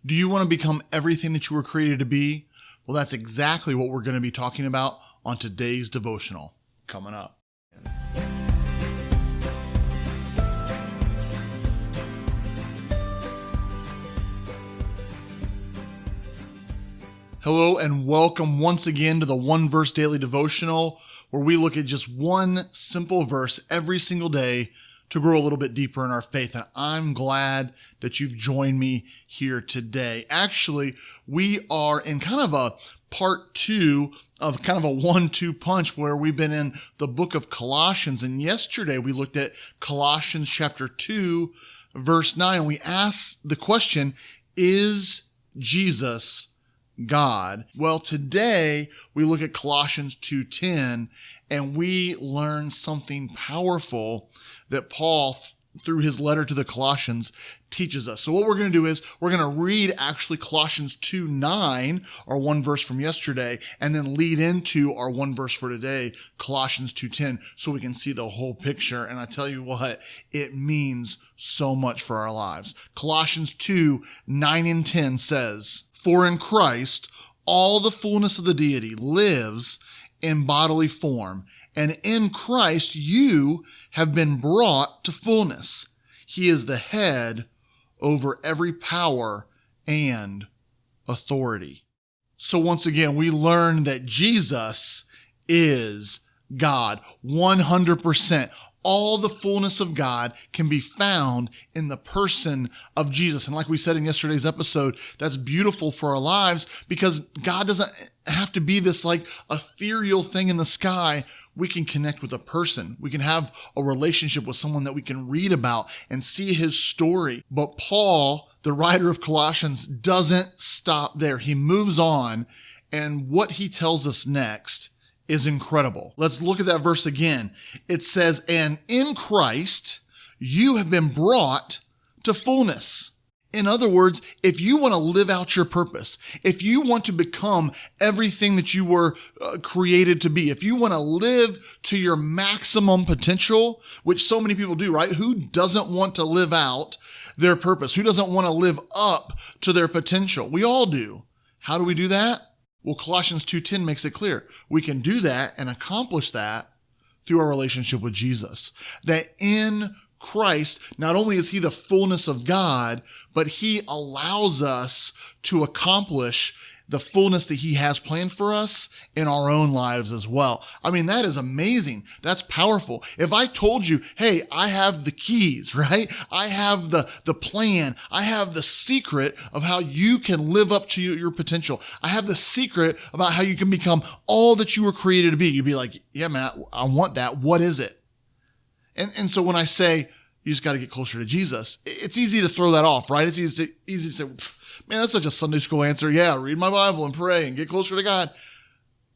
Do you want to become everything that you were created to be? Well, that's exactly what we're going to be talking about on today's devotional coming up. Hello and welcome once again to the One Verse Daily Devotional, where we look at just one simple verse every single day to grow a little bit deeper in our faith. And I'm glad that you've joined me here today. Actually, we are in kind of a part 2 of kind of a 1-2 punch where we've been in the book of Colossians. And yesterday we looked at Colossians chapter 2, verse 9. And we asked the question, is Jesus God? Well, today we look at Colossians 2:10 and we learn something powerful that Paul, through his letter to the Colossians, teaches us. So what we're going to do is we're going to read actually Colossians 2:9, our one verse from yesterday, and then lead into our one verse for today, Colossians 2:10, so we can see the whole picture. And I tell you what, it means so much for our lives. Colossians 2:9 and 10 says, "For in Christ all the fullness of the deity lives in bodily form, and in Christ you have been brought to fullness. He is the head over every power and authority." So once again, we learn that Jesus is God, 100%. All the fullness of God can be found in the person of Jesus. And like we said in yesterday's episode, that's beautiful for our lives because God doesn't have to be this like ethereal thing in the sky. We can connect with a person. We can have a relationship with someone that we can read about and see his story. But Paul, the writer of Colossians, doesn't stop there. He moves on, and what he tells us next is incredible. Let's look at that verse again. It says, "And in Christ, you have been brought to fullness." In other words, if you want to live out your purpose, if you want to become everything that you were created to be, if you want to live to your maximum potential, which so many people do, right? Who doesn't want to live out their purpose? Who doesn't want to live up to their potential? We all do. How do we do that? Well, Colossians 2:10 makes it clear. We can do that and accomplish that through our relationship with Jesus. That in Christ, not only is he the fullness of God, but he allows us to accomplish the fullness that he has planned for us in our own lives as well. I mean, that is amazing. That's powerful. If I told you, hey, I have the keys, right? I have the plan. I have the secret of how you can live up to your potential. I have the secret about how you can become all that you were created to be. You'd be like, yeah, Matt, I want that. What is it? And so when I say you just got to get closer to Jesus, it's easy to throw that off, right? It's easy to say, man, that's such a Sunday school answer. Yeah, read my Bible and pray and get closer to God.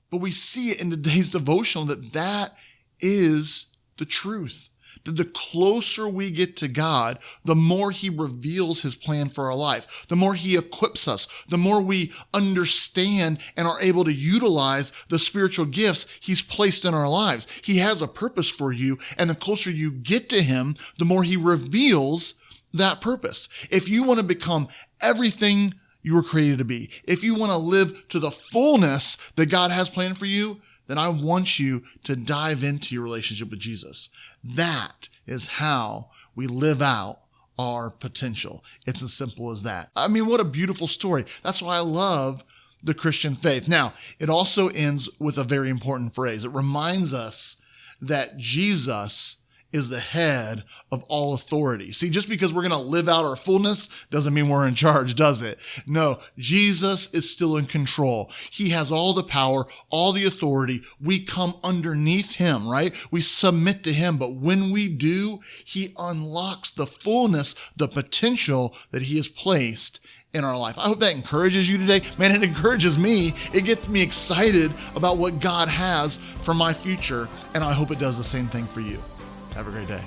But we see it in today's devotional that is the truth. That the closer we get to God, the more he reveals his plan for our life, the more he equips us, the more we understand and are able to utilize the spiritual gifts he's placed in our lives. He has a purpose for you, and the closer you get to him, the more he reveals that purpose. If you want to become everything you were created to be, if you want to live to the fullness that God has planned for you, then I want you to dive into your relationship with Jesus. That is how we live out our potential. It's as simple as that. I mean, what a beautiful story. That's why I love the Christian faith. Now, it also ends with a very important phrase. It reminds us that Jesus is the head of all authority. See, just because we're going to live out our fullness doesn't mean we're in charge, does it? No, Jesus is still in control. He has all the power, all the authority. We come underneath him, right? We submit to him. But when we do, he unlocks the fullness, the potential that he has placed in our life. I hope that encourages you today. Man, it encourages me. It gets me excited about what God has for my future. And I hope it does the same thing for you. Have a great day.